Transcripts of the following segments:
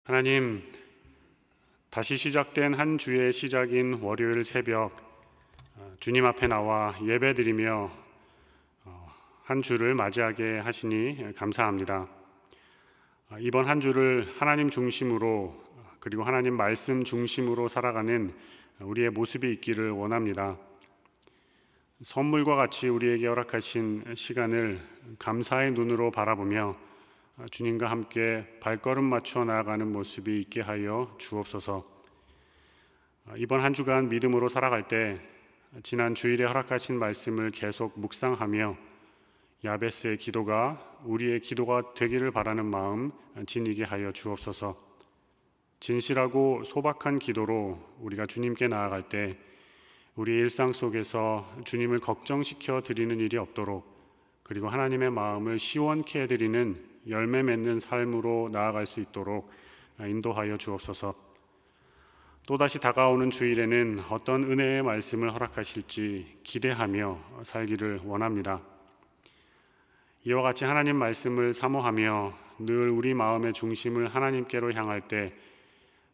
하나님, 다시 시작된 한 주의 시작인 월요일 새벽 주님 앞에 나와 예배드리며 한 주를 맞이하게 하시니 감사합니다. 이번 한 주를 하나님 중심으로 그리고 하나님 말씀 중심으로 살아가는 우리의 모습이 있기를 원합니다. 선물과 같이 우리에게 허락하신 시간을 감사의 눈으로 바라보며 주님과 함께 발걸음 맞추어 나아가는 모습이 있게 하여 주옵소서. 이번 한 주간 믿음으로 살아갈 때 지난 주일에 허락하신 말씀을 계속 묵상하며 야베스의 기도가 우리의 기도가 되기를 바라는 마음 지니게 하여 주옵소서. 진실하고 소박한 기도로 우리가 주님께 나아갈 때 우리 일상 속에서 주님을 걱정시켜 드리는 일이 없도록, 그리고 하나님의 마음을 시원케 해드리는 열매 맺는 삶으로 나아갈 수 있도록 인도하여 주옵소서. 또다시 다가오는 주일에는 어떤 은혜의 말씀을 허락하실지 기대하며 살기를 원합니다. 이와 같이 하나님 말씀을 사모하며 늘 우리 마음의 중심을 하나님께로 향할 때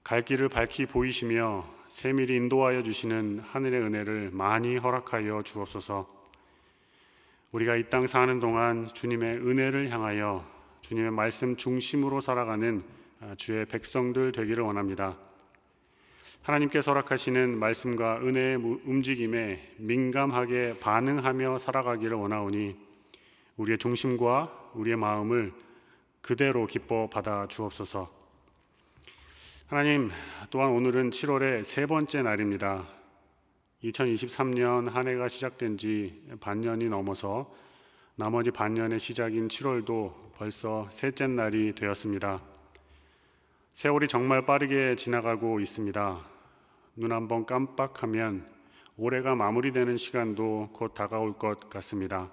갈 길을 밝히 보이시며 세밀히 인도하여 주시는 하늘의 은혜를 많이 허락하여 주옵소서. 우리가 이 땅 사는 동안 주님의 은혜를 향하여 주님의 말씀 중심으로 살아가는 주의 백성들 되기를 원합니다. 하나님께서 허락하시는 말씀과 은혜의 움직임에 민감하게 반응하며 살아가기를 원하오니 우리의 중심과 우리의 마음을 그대로 기뻐 받아 주옵소서. 하나님, 또한 오늘은 7월의 세 번째 날입니다. 2023년 한 해가 시작된 지 반년이 넘어서 나머지 반년의 시작인 7월도 벌써 셋째 날이 되었습니다. 세월이 정말 빠르게 지나가고 있습니다. 눈 한번 깜빡하면 올해가 마무리되는 시간도 곧 다가올 것 같습니다.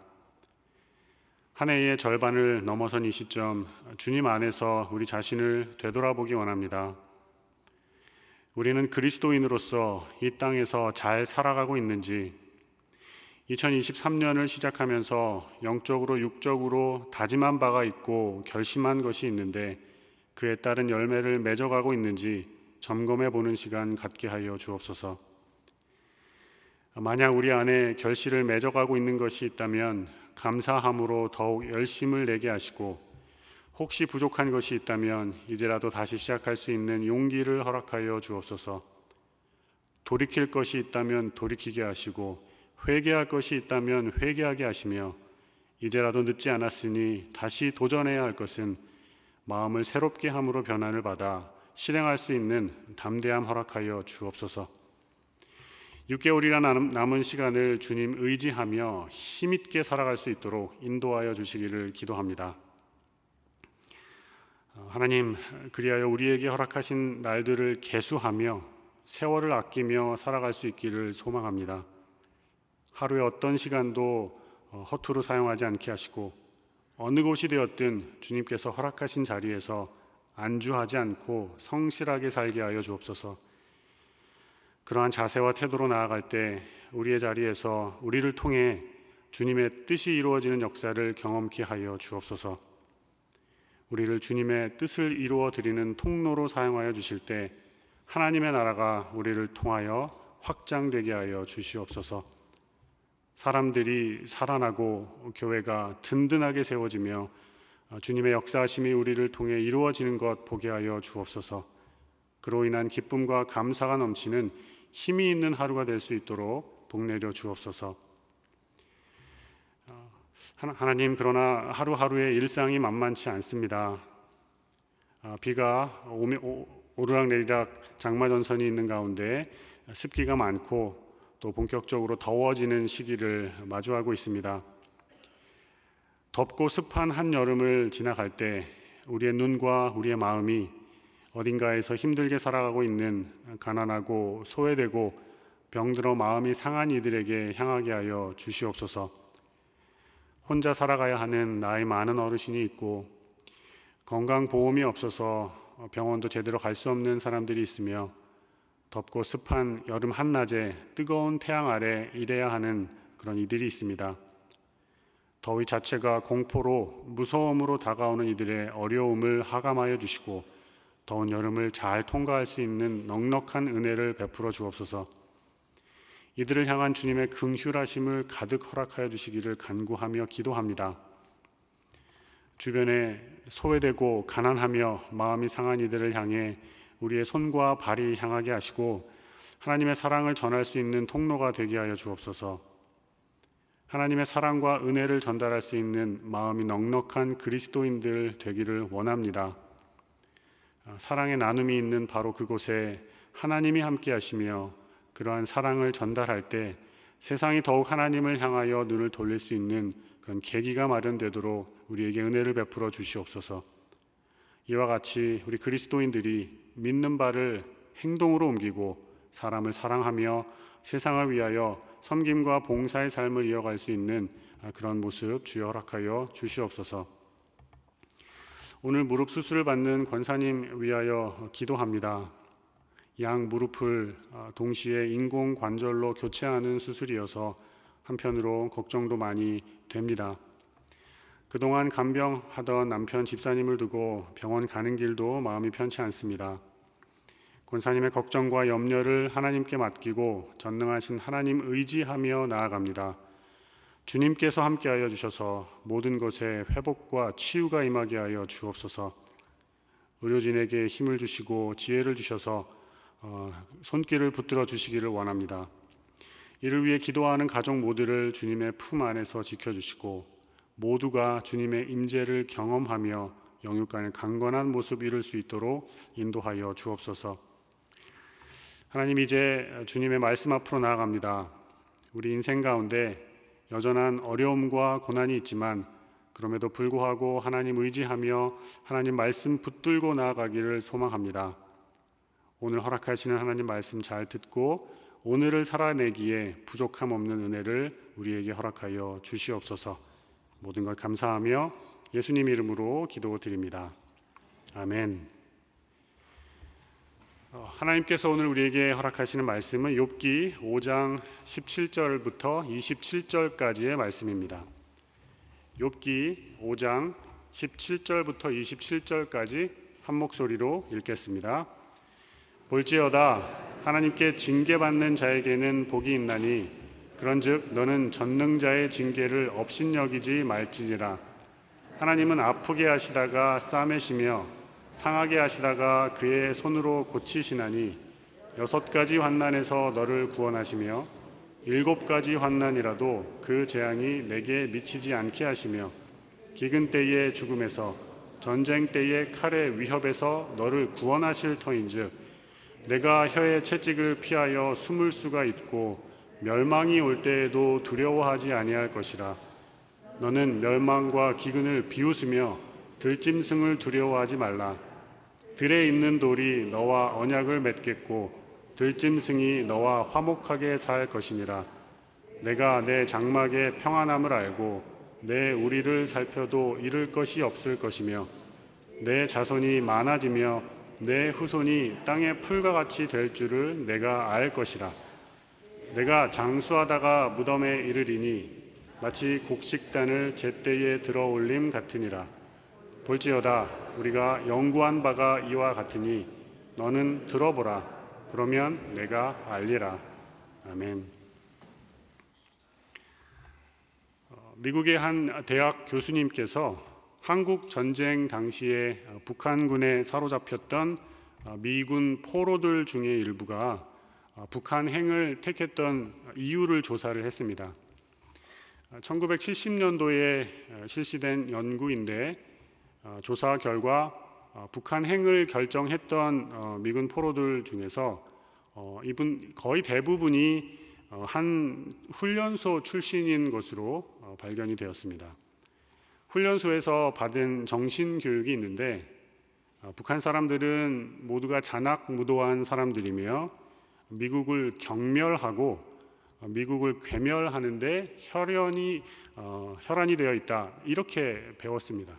한 해의 절반을 넘어선 이 시점, 주님 안에서 우리 자신을 되돌아보기 원합니다. 우리는 그리스도인으로서 이 땅에서 잘 살아가고 있는지, 2023년을 시작하면서 영적으로 육적으로 다짐한 바가 있고 결심한 것이 있는데 그에 따른 열매를 맺어가고 있는지 점검해 보는 시간 갖게 하여 주옵소서. 만약 우리 안에 결실을 맺어가고 있는 것이 있다면 감사함으로 더욱 열심을 내게 하시고, 혹시 부족한 것이 있다면 이제라도 다시 시작할 수 있는 용기를 허락하여 주옵소서. 돌이킬 것이 있다면 돌이키게 하시고, 회개할 것이 있다면 회개하게 하시며, 이제라도 늦지 않았으니 다시 도전해야 할 것은 마음을 새롭게 함으로 변화를 받아 실행할 수 있는 담대함 허락하여 주옵소서. 6개월이나 남은 시간을 주님 의지하며 힘있게 살아갈 수 있도록 인도하여 주시기를 기도합니다. 하나님, 그리하여 우리에게 허락하신 날들을 계수하며 세월을 아끼며 살아갈 수 있기를 소망합니다. 하루의 어떤 시간도 허투루 사용하지 않게 하시고, 어느 곳이 되었든 주님께서 허락하신 자리에서 안주하지 않고 성실하게 살게 하여 주옵소서. 그러한 자세와 태도로 나아갈 때 우리의 자리에서 우리를 통해 주님의 뜻이 이루어지는 역사를 경험케 하여 주옵소서. 우리를 주님의 뜻을 이루어 드리는 통로로 사용하여 주실 때 하나님의 나라가 우리를 통하여 확장되게 하여 주시옵소서. 사람들이 살아나고 교회가 든든하게 세워지며 주님의 역사하심이 우리를 통해 이루어지는 것 보게 하여 주옵소서. 그로 인한 기쁨과 감사가 넘치는 힘이 있는 하루가 될 수 있도록 복내려 주옵소서. 하나님, 그러나 하루하루의 일상이 만만치 않습니다. 비가 오르락내리락 장마전선이 있는 가운데 습기가 많고 또 본격적으로 더워지는 시기를 마주하고 있습니다. 덥고 습한 한여름을 지나갈 때 우리의 눈과 우리의 마음이 어딘가에서 힘들게 살아가고 있는 가난하고 소외되고 병들어 마음이 상한 이들에게 향하게 하여 주시옵소서. 혼자 살아가야 하는 나이 많은 어르신이 있고 건강보험이 없어서 병원도 제대로 갈 수 없는 사람들이 있으며 덥고 습한 여름 한낮에 뜨거운 태양 아래 일해야 하는 그런 이들이 있습니다. 더위 자체가 공포로 무서움으로 다가오는 이들의 어려움을 하감하여 주시고 더운 여름을 잘 통과할 수 있는 넉넉한 은혜를 베풀어 주옵소서. 이들을 향한 주님의 긍휼하심을 가득 허락하여 주시기를 간구하며 기도합니다. 주변에 소외되고 가난하며 마음이 상한 이들을 향해 우리의 손과 발이 향하게 하시고 하나님의 사랑을 전할 수 있는 통로가 되게 하여 주옵소서. 하나님의 사랑과 은혜를 전달할 수 있는 마음이 넉넉한 그리스도인들 되기를 원합니다. 사랑의 나눔이 있는 바로 그곳에 하나님이 함께 하시며 그러한 사랑을 전달할 때 세상이 더욱 하나님을 향하여 눈을 돌릴 수 있는 그런 계기가 마련되도록 우리에게 은혜를 베풀어 주시옵소서. 이와 같이 우리 그리스도인들이 믿는 바를 행동으로 옮기고 사람을 사랑하며 세상을 위하여 섬김과 봉사의 삶을 이어갈 수 있는 그런 모습 주여 허락하여 주시옵소서. 오늘 무릎 수술을 받는 권사님 위하여 기도합니다. 양 무릎을 동시에 인공 관절로 교체하는 수술이어서 한편으로 걱정도 많이 됩니다. 그동안 간병하던 남편 집사님을 두고 병원 가는 길도 마음이 편치 않습니다. 권사님의 걱정과 염려를 하나님께 맡기고 전능하신 하나님 의지하며 나아갑니다. 주님께서 함께하여 주셔서 모든 것에 회복과 치유가 임하게 하여 주옵소서. 의료진에게 힘을 주시고 지혜를 주셔서 손길을 붙들어 주시기를 원합니다. 이를 위해 기도하는 가족 모두를 주님의 품 안에서 지켜주시고 모두가 주님의 임재를 경험하며 영육 간의 강건한 모습 이룰 수 있도록 인도하여 주옵소서. 하나님, 이제 주님의 말씀 앞으로 나아갑니다. 우리 인생 가운데 여전한 어려움과 고난이 있지만 그럼에도 불구하고 하나님 의지하며 하나님 말씀 붙들고 나아가기를 소망합니다. 오늘 허락하시는 하나님 말씀 잘 듣고 오늘을 살아내기에 부족함 없는 은혜를 우리에게 허락하여 주시옵소서. 모든 걸 감사하며 예수님 이름으로 기도드립니다. 아멘. 하나님께서 오늘 우리에게 허락하시는 말씀은 욥기 5장 17절부터 27절까지의 말씀입니다. 욥기 5장 17절부터 27절까지 한 목소리로 읽겠습니다. 볼지어다 하나님께 징계받는 자에게는 복이 있나니 그런즉 너는 전능자의 징계를 업신여기지 말지니라. 하나님은 아프게 하시다가 싸매시며 상하게 하시다가 그의 손으로 고치시나니 6가지 환난에서 너를 구원하시며 7가지 환난이라도 그 재앙이 내게 미치지 않게 하시며 기근 때의 죽음에서 전쟁 때의 칼의 위협에서 너를 구원하실 터인즉 내가 혀의 채찍을 피하여 숨을 수가 있고 멸망이 올 때에도 두려워하지 아니할 것이라. 너는 멸망과 기근을 비웃으며 들짐승을 두려워하지 말라. 들에 있는 돌이 너와 언약을 맺겠고 들짐승이 너와 화목하게 살 것이니라. 내가 내 장막의 평안함을 알고 내 우리를 살펴도 잃을 것이 없을 것이며 내 자손이 많아지며 내 후손이 땅의 풀과 같이 될 줄을 내가 알 것이라. 내가 장수하다가 무덤에 이르리니 마치 곡식단을 제때에 들어올림 같으니라. 볼지어다 우리가 연구한 바가 이와 같으니 너는 들어보라. 그러면 내가 알리라. 아멘. 미국의 한 대학 교수님께서 한국 전쟁 당시에 북한군에 사로잡혔던 미군 포로들 중에 일부가 북한행을 택했던 이유를 조사를 했습니다. 1970년도에 실시된 연구인데 조사 결과 북한행을 결정했던 미군 포로들 중에서 이분 거의 대부분이 한 훈련소 출신인 것으로 발견이 되었습니다. 훈련소에서 받은 정신교육이 있는데 북한 사람들은 모두가 잔악무도한 사람들이며 미국을 경멸하고 미국을 괴멸하는데 혈안이 되어 있다, 이렇게 배웠습니다.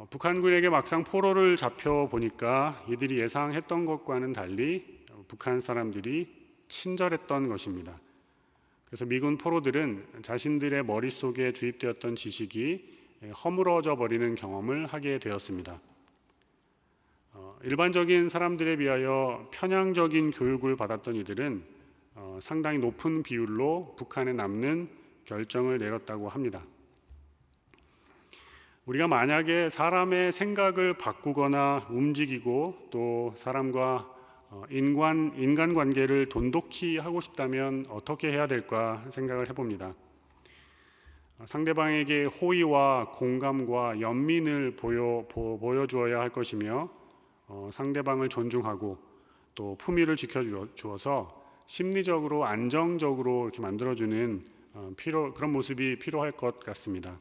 북한군에게 막상 포로를 잡혀 보니까 이들이 예상했던 것과는 달리 북한 사람들이 친절했던 것입니다. 그래서 미군 포로들은 자신들의 머릿속에 주입되었던 지식이 허물어져 버리는 경험을 하게 되었습니다. 일반적인 사람들에 비하여 편향적인 교육을 받았던 이들은 상당히 높은 비율로 북한에 남는 결정을 내렸다고 합니다. 우리가 만약에 사람의 생각을 바꾸거나 움직이고 또 사람과 인간관계를 돈독히 하고 싶다면 어떻게 해야 될까 생각을 해봅니다. 상대방에게 호의와 공감과 연민을 보여주어야 할 것이며 상대방을 존중하고 또 품위를 지켜주어서 심리적으로 안정적으로 이렇게 만들어주는 그런 모습이 필요할 것 같습니다.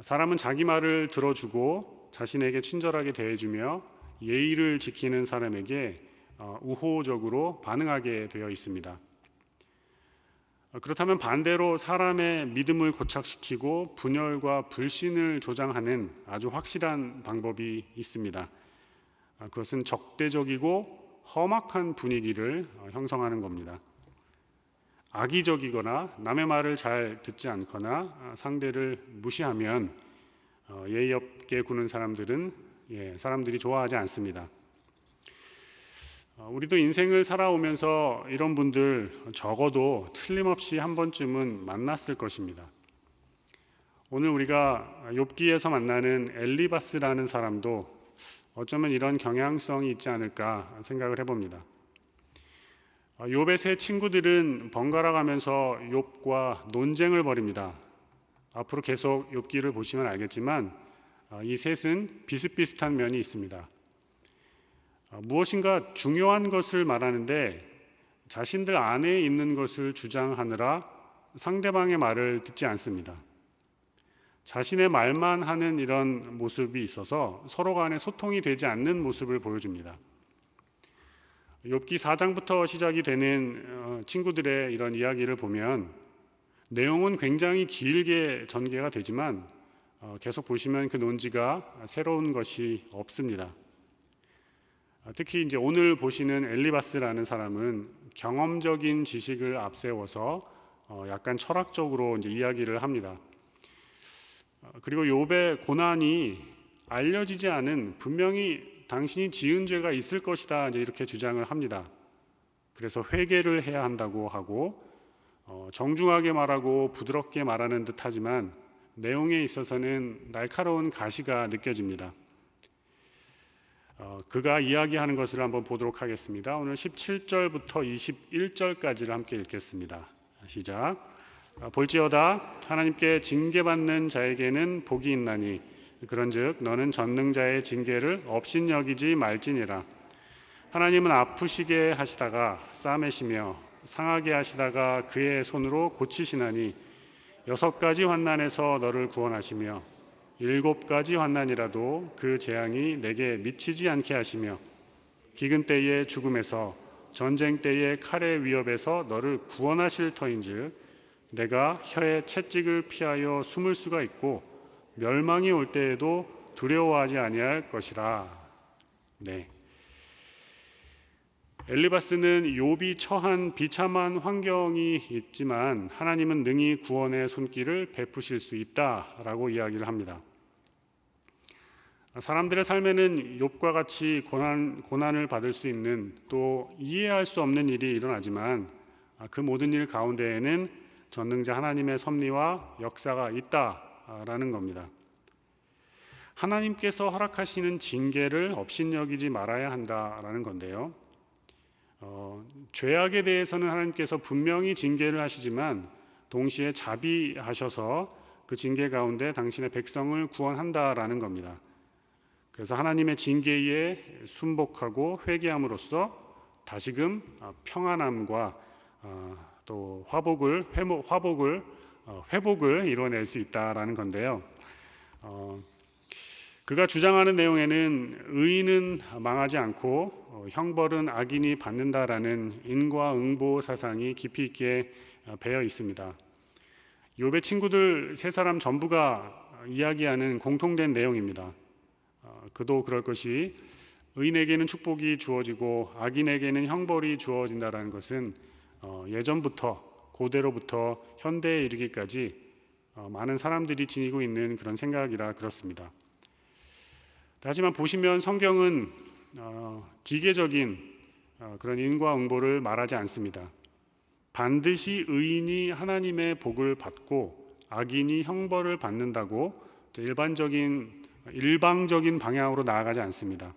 사람은 자기 말을 들어주고 자신에게 친절하게 대해주며 예의를 지키는 사람에게 우호적으로 반응하게 되어 있습니다. 그렇다면 반대로 사람의 믿음을 고착시키고 분열과 불신을 조장하는 아주 확실한 방법이 있습니다. 그것은 적대적이고 험악한 분위기를 형성하는 겁니다. 악의적이거나 남의 말을 잘 듣지 않거나 상대를 무시하면 예의 없게 구는 사람들이 좋아하지 않습니다. 우리도 인생을 살아오면서 이런 분들 적어도 틀림없이 한 번쯤은 만났을 것입니다. 오늘 우리가 욥기에서 만나는 엘리바스라는 사람도 어쩌면 이런 경향성이 있지 않을까 생각을 해봅니다. 욥의 세 친구들은 번갈아 가면서 욥과 논쟁을 벌입니다. 앞으로 계속 욥기를 보시면 알겠지만 이 셋은 비슷비슷한 면이 있습니다. 무엇인가 중요한 것을 말하는데 자신들 안에 있는 것을 주장하느라 상대방의 말을 듣지 않습니다. 자신의 말만 하는 이런 모습이 있어서 서로 간에 소통이 되지 않는 모습을 보여줍니다. 욥기 4장부터 시작이 되는 친구들의 이런 이야기를 보면 내용은 굉장히 길게 전개가 되지만 계속 보시면 그 논지가 새로운 것이 없습니다. 특히 이제 오늘 보시는 엘리바스라는 사람은 경험적인 지식을 앞세워서 약간 철학적으로 이제 이야기를 합니다. 그리고 욥의 고난이 알려지지 않은 분명히 당신이 지은 죄가 있을 것이다 이제 이렇게 주장을 합니다. 그래서 회개를 해야 한다고 하고 정중하게 말하고 부드럽게 말하는 듯하지만 내용에 있어서는 날카로운 가시가 느껴집니다. 그가 이야기하는 것을 한번 보도록 하겠습니다. 오늘 17절부터 21절까지를 함께 읽겠습니다. 시작. 볼지어다 하나님께 징계받는 자에게는 복이 있나니 그런즉 너는 전능자의 징계를 업신여기지 말지니라. 하나님은 아프시게 하시다가 싸매시며 상하게 하시다가 그의 손으로 고치시나니 6가지 환난에서 너를 구원하시며 7가지 환난이라도 그 재앙이 내게 미치지 않게 하시며 기근 때의 죽음에서 전쟁 때의 칼의 위협에서 너를 구원하실 터인즉 내가 혀의 채찍을 피하여 숨을 수가 있고 멸망이 올 때에도 두려워하지 아니할 것이라. 네. 엘리바스는 욥이 처한 비참한 환경이 있지만 하나님은 능히 구원의 손길을 베푸실 수 있다라고 이야기를 합니다. 사람들의 삶에는 욥과 같이 고난을 받을 수 있는 또 이해할 수 없는 일이 일어나지만 그 모든 일 가운데에는 전능자 하나님의 섭리와 역사가 있다라는 겁니다. 하나님께서 허락하시는 징계를 업신여기지 말아야 한다라는 건데요. 죄악에 대해서는 하나님께서 분명히 징계를 하시지만 동시에 자비하셔서 그 징계 가운데 당신의 백성을 구원한다라는 겁니다. 그래서 하나님의 징계에 순복하고 회개함으로써 다시금 평안함과 또 회복을 이뤄낼 수 있다라는 건데요. 그가 주장하는 내용에는 의인은 망하지 않고 형벌은 악인이 받는다라는 인과응보 사상이 깊이 있게 배어 있습니다. 욥의 친구들 세 사람 전부가 이야기하는 공통된 내용입니다. 그도 그럴 것이 의인에게는 축복이 주어지고 악인에게는 형벌이 주어진다라는 것은 예전부터 고대로부터 현대에 이르기까지 많은 사람들이 지니고 있는 그런 생각이라 그렇습니다. 하지만 보시면 성경은 기계적인 그런 인과응보를 말하지 않습니다. 반드시 의인이 하나님의 복을 받고 악인이 형벌을 받는다고 일방적인 방향으로 나아가지 않습니다.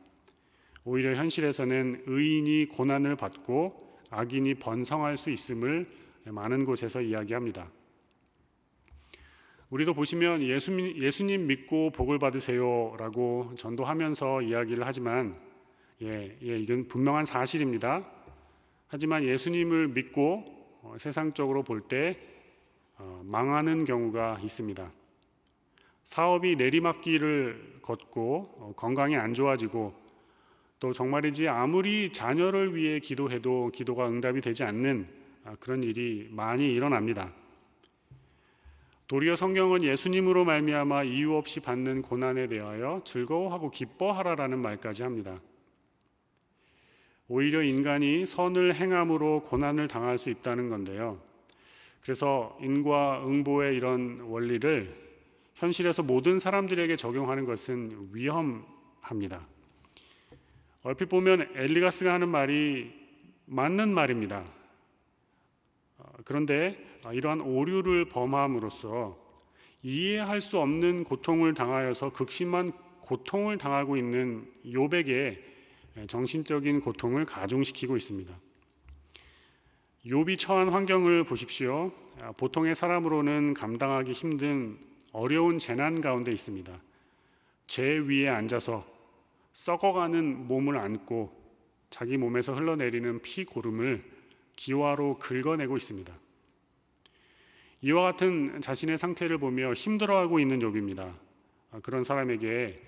오히려 현실에서는 의인이 고난을 받고 악인이 번성할 수 있음을 많은 곳에서 이야기합니다. 우리도 보시면 예수님 믿고 복을 받으세요라고 전도하면서 이야기를 하지만 이건 분명한 사실입니다. 하지만 예수님을 믿고 세상적으로 볼 때 망하는 경우가 있습니다. 사업이 내리막길을 걷고 건강이 안 좋아지고 또 정말이지 아무리 자녀를 위해 기도해도 기도가 응답이 되지 않는 그런 일이 많이 일어납니다. 도리어 성경은 예수님으로 말미암아 이유 없이 받는 고난에 대하여 즐거워하고 기뻐하라라는 말까지 합니다. 오히려 인간이 선을 행함으로 고난을 당할 수 있다는 건데요. 그래서 인과응보의 이런 원리를 현실에서 모든 사람들에게 적용하는 것은 위험합니다. 얼핏 보면 엘리가스가 하는 말이 맞는 말입니다. 그런데 이러한 오류를 범함으로써 이해할 수 없는 고통을 당하여서 극심한 고통을 당하고 있는 욥에게 정신적인 고통을 가중시키고 있습니다. 욥이 처한 환경을 보십시오. 보통의 사람으로는 감당하기 힘든 어려운 재난 가운데 있습니다. 재 위에 앉아서 썩어가는 몸을 안고 자기 몸에서 흘러내리는 피 고름을 기와로 긁어내고 있습니다. 이와 같은 자신의 상태를 보며 힘들어하고 있는 욥입니다. 그런 사람에게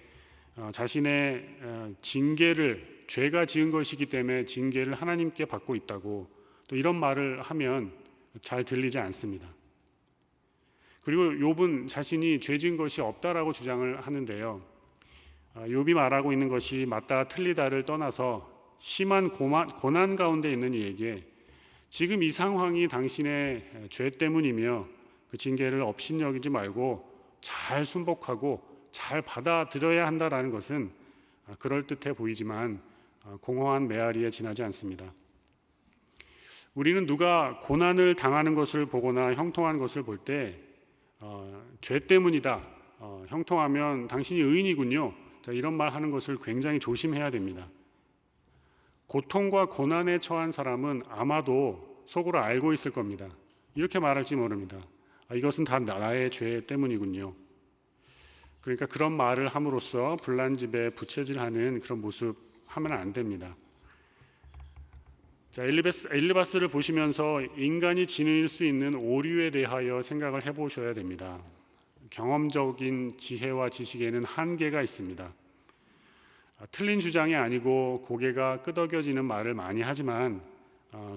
자신의 징계를 죄가 지은 것이기 때문에 징계를 하나님께 받고 있다고 또 이런 말을 하면 잘 들리지 않습니다. 그리고 욥은 자신이 죄 지은 것이 없다라고 주장을 하는데요. 욥이 말하고 있는 것이 맞다 틀리다를 떠나서 심한 고난 가운데 있는 이에게 지금 이 상황이 당신의 죄 때문이며 그 징계를 업신여기지 말고 잘 순복하고 잘 받아들여야 한다라는 것은 그럴듯해 보이지만 공허한 메아리에 지나지 않습니다. 우리는 누가 고난을 당하는 것을 보거나 형통한 것을 볼 때 죄 때문이다, 형통하면 당신이 의인이군요, 이런 말 하는 것을 굉장히 조심해야 됩니다. 고통과 고난에 처한 사람은 아마도 속으로 알고 있을 겁니다. 이렇게 말할지 모릅니다. 이것은 다 나의 죄 때문이군요. 그러니까 그런 말을 함으로써 불난집에 부채질하는 그런 모습 하면 안 됩니다. 엘리바스를 보시면서 인간이 지닐 수 있는 오류에 대하여 생각을 해보셔야 됩니다. 경험적인 지혜와 지식에는 한계가 있습니다. 틀린 주장이 아니고 고개가 끄덕여지는 말을 많이 하지만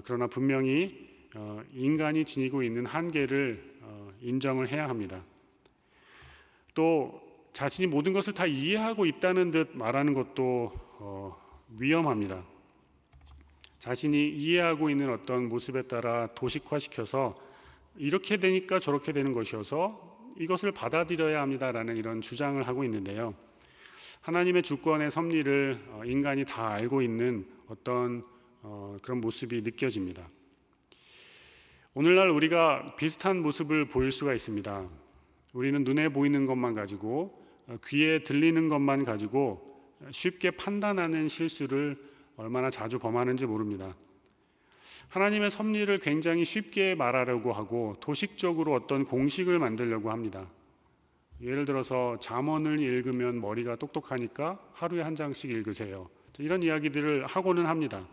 그러나 분명히 인간이 지니고 있는 한계를 인정을 해야 합니다. 또 자신이 모든 것을 다 이해하고 있다는 듯 말하는 것도 위험합니다. 자신이 이해하고 있는 어떤 모습에 따라 도식화시켜서 이렇게 되니까 저렇게 되는 것이어서 이것을 받아들여야 합니다라는 이런 주장을 하고 있는데요. 하나님의 주권의 섭리를 인간이 다 알고 있는 어떤 그런 모습이 느껴집니다. 오늘날 우리가 비슷한 모습을 보일 수가 있습니다. 우리는 눈에 보이는 것만 가지고 귀에 들리는 것만 가지고 쉽게 판단하는 실수를 얼마나 자주 범하는지 모릅니다. 하나님의 섭리를 굉장히 쉽게 말하려고 하고 도식적으로 어떤 공식을 만들려고 합니다. 예를 들어서 잠언을 읽으면 머리가 똑똑하니까 하루에 한 장씩 읽으세요. 이런 이야기들을 하고는 합니다.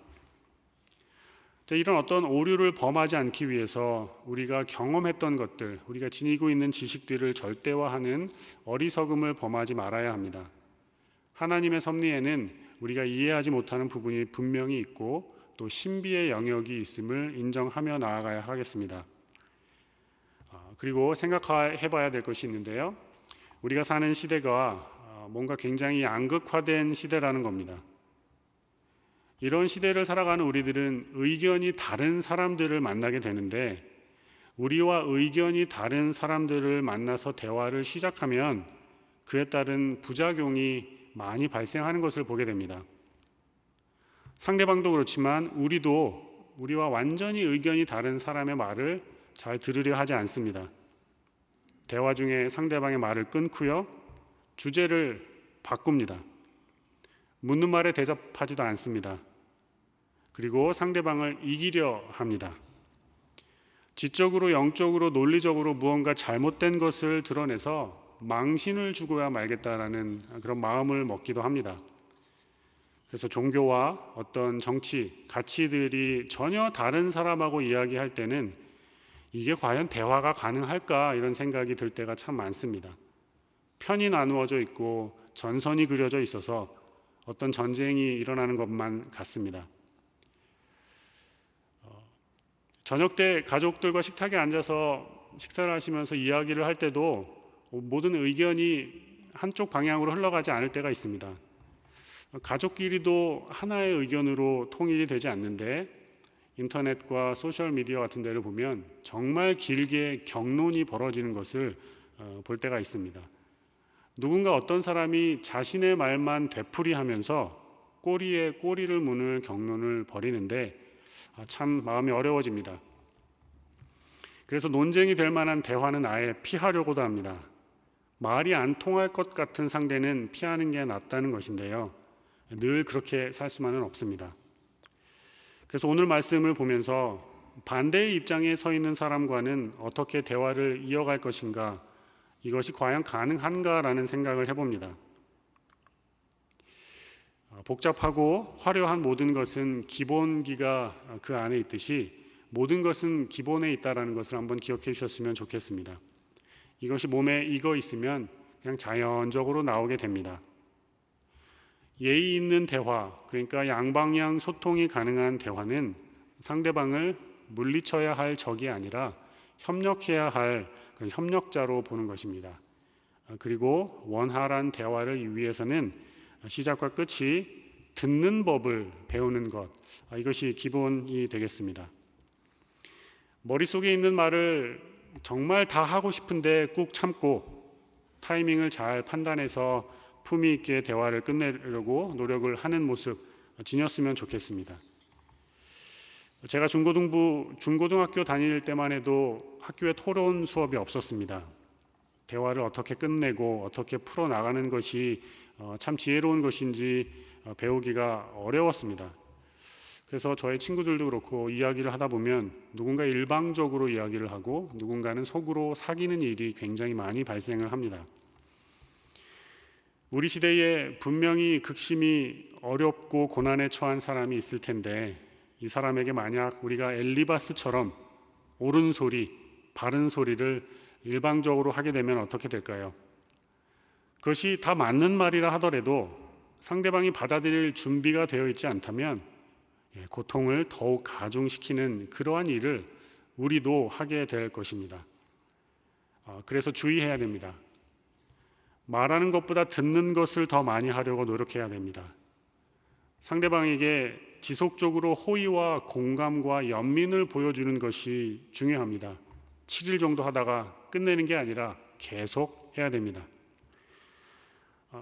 이런 어떤 오류를 범하지 않기 위해서 우리가 경험했던 것들, 우리가 지니고 있는 지식들을 절대화하는 어리석음을 범하지 말아야 합니다. 하나님의 섭리에는 우리가 이해하지 못하는 부분이 분명히 있고 또 신비의 영역이 있음을 인정하며 나아가야 하겠습니다. 그리고 생각해봐야 될 것이 있는데요. 우리가 사는 시대가 뭔가 굉장히 양극화된 시대라는 겁니다. 이런 시대를 살아가는 우리들은 의견이 다른 사람들을 만나게 되는데 우리와 의견이 다른 사람들을 만나서 대화를 시작하면 그에 따른 부작용이 많이 발생하는 것을 보게 됩니다. 상대방도 그렇지만 우리도 우리와 완전히 의견이 다른 사람의 말을 잘 들으려 하지 않습니다. 대화 중에 상대방의 말을 끊고요, 주제를 바꿉니다. 묻는 말에 대답하지도 않습니다. 그리고 상대방을 이기려 합니다. 지적으로, 영적으로, 논리적으로 무언가 잘못된 것을 드러내서 망신을 주고야 말겠다라는 그런 마음을 먹기도 합니다. 그래서 종교와 어떤 정치, 가치들이 전혀 다른 사람하고 이야기할 때는 이게 과연 대화가 가능할까 이런 생각이 들 때가 참 많습니다. 편이 나누어져 있고 전선이 그려져 있어서 어떤 전쟁이 일어나는 것만 같습니다. 저녁 때 가족들과 식탁에 앉아서 식사를 하시면서 이야기를 할 때도 모든 의견이 한쪽 방향으로 흘러가지 않을 때가 있습니다. 가족끼리도 하나의 의견으로 통일이 되지 않는데 인터넷과 소셜미디어 같은 데를 보면 정말 길게 격론이 벌어지는 것을 볼 때가 있습니다. 누군가 어떤 사람이 자신의 말만 되풀이하면서 꼬리에 꼬리를 무는 격론을 벌이는데 참 마음이 어려워집니다. 그래서 논쟁이 될 만한 대화는 아예 피하려고도 합니다. 말이 안 통할 것 같은 상대는 피하는 게 낫다는 것인데요. 늘 그렇게 살 수만은 없습니다. 그래서 오늘 말씀을 보면서 반대의 입장에 서 있는 사람과는 어떻게 대화를 이어갈 것인가, 이것이 과연 가능한가라는 생각을 해봅니다. 복잡하고 화려한 모든 것은 기본기가 그 안에 있듯이 모든 것은 기본에 있다는 것을 한번 기억해 주셨으면 좋겠습니다. 이것이 몸에 익어 있으면 그냥 자연적으로 나오게 됩니다. 예의 있는 대화, 그러니까 양방향 소통이 가능한 대화는 상대방을 물리쳐야 할 적이 아니라 협력해야 할 그런 협력자로 보는 것입니다. 그리고 원활한 대화를 위해서는 시작과 끝이 듣는 법을 배우는 것, 이것이 기본이 되겠습니다. 머릿속에 있는 말을 정말 다 하고 싶은데 꾹 참고 타이밍을 잘 판단해서 품위 있게 대화를 끝내려고 노력을 하는 모습 지녔으면 좋겠습니다. 제가 중고등학교 다닐 때만 해도 학교에 토론 수업이 없었습니다. 대화를 어떻게 끝내고 어떻게 풀어나가는 것이 참 지혜로운 것인지 배우기가 어려웠습니다. 그래서 저의 친구들도 그렇고 이야기를 하다 보면 누군가 일방적으로 이야기를 하고 누군가는 속으로 사귀는 일이 굉장히 많이 발생을 합니다. 우리 시대에 분명히 극심히 어렵고 고난에 처한 사람이 있을 텐데 이 사람에게 만약 우리가 엘리바스처럼 옳은 소리, 바른 소리를 일방적으로 하게 되면 어떻게 될까요? 그것이 다 맞는 말이라 하더라도 상대방이 받아들일 준비가 되어 있지 않다면 고통을 더욱 가중시키는 그러한 일을 우리도 하게 될 것입니다. 그래서 주의해야 됩니다. 말하는 것보다 듣는 것을 더 많이 하려고 노력해야 됩니다. 상대방에게 지속적으로 호의와 공감과 연민을 보여주는 것이 중요합니다. 7일 정도 하다가 끝내는 게 아니라 계속 해야 됩니다.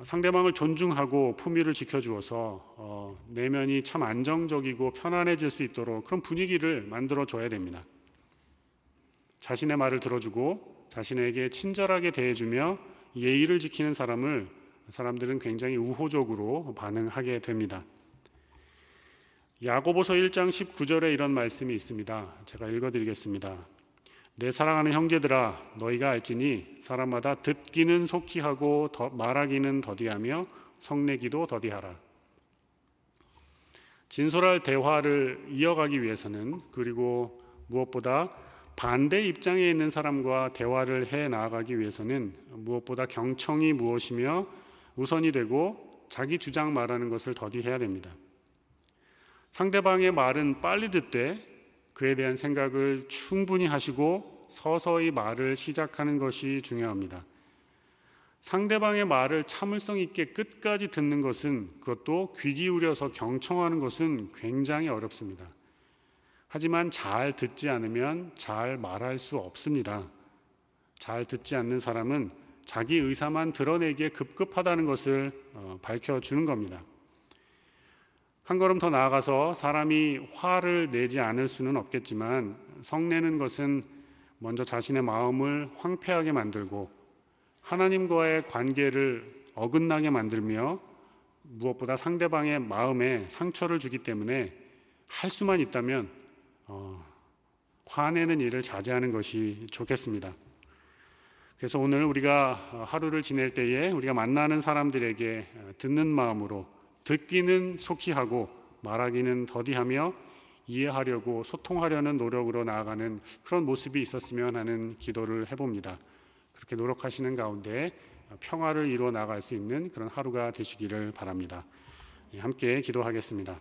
상대방을 존중하고 품위를 지켜주어서 내면이 참 안정적이고 편안해질 수 있도록 그런 분위기를 만들어줘야 됩니다. 자신의 말을 들어주고 자신에게 친절하게 대해주며 예의를 지키는 사람들은 굉장히 우호적으로 반응하게 됩니다. 야고보서 1장 19절에 이런 말씀이 있습니다. 제가 읽어드리겠습니다. 내 사랑하는 형제들아, 너희가 알지니 사람마다 듣기는 속히 하고 말하기는 더디하며 성내기도 더디하라. 진솔할 대화를 이어가기 위해서는, 그리고 무엇보다 반대 입장에 있는 사람과 대화를 해 나아가기 위해서는 무엇보다 경청이 무엇이며 우선이 되고 자기 주장 말하는 것을 더디해야 됩니다. 상대방의 말은 빨리 듣되 그에 대한 생각을 충분히 하시고 서서히 말을 시작하는 것이 중요합니다. 상대방의 말을 참을성 있게 끝까지 듣는 것은, 그것도 귀 기울여서 경청하는 것은 굉장히 어렵습니다. 하지만 잘 듣지 않으면 잘 말할 수 없습니다. 잘 듣지 않는 사람은 자기 의사만 드러내기에 급급하다는 것을 밝혀주는 겁니다. 한 걸음 더 나아가서 사람이 화를 내지 않을 수는 없겠지만 성내는 것은 먼저 자신의 마음을 황폐하게 만들고 하나님과의 관계를 어긋나게 만들며 무엇보다 상대방의 마음에 상처를 주기 때문에 할 수만 있다면 화내는 일을 자제하는 것이 좋겠습니다. 그래서 오늘 우리가 하루를 지낼 때에 우리가 만나는 사람들에게 듣는 마음으로 듣기는 속히 하고 말하기는 더디하며 이해하려고 소통하려는 노력으로 나아가는 그런 모습이 있었으면 하는 기도를 해봅니다. 그렇게 노력하시는 가운데 평화를 이루어 나갈 수 있는 그런 하루가 되시기를 바랍니다. 함께 기도하겠습니다.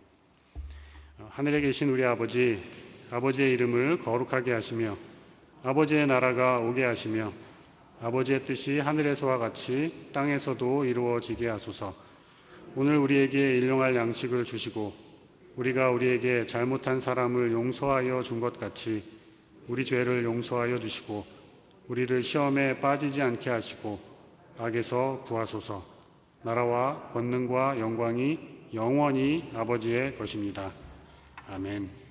하늘에 계신 우리 아버지, 아버지의 이름을 거룩하게 하시며 아버지의 나라가 오게 하시며 아버지의 뜻이 하늘에서와 같이 땅에서도 이루어지게 하소서. 오늘 우리에게 일용할 양식을 주시고 우리가 우리에게 잘못한 사람을 용서하여 준 것 같이 우리 죄를 용서하여 주시고 우리를 시험에 빠지지 않게 하시고 악에서 구하소서. 나라와 권능과 영광이 영원히 아버지의 것입니다. 아멘.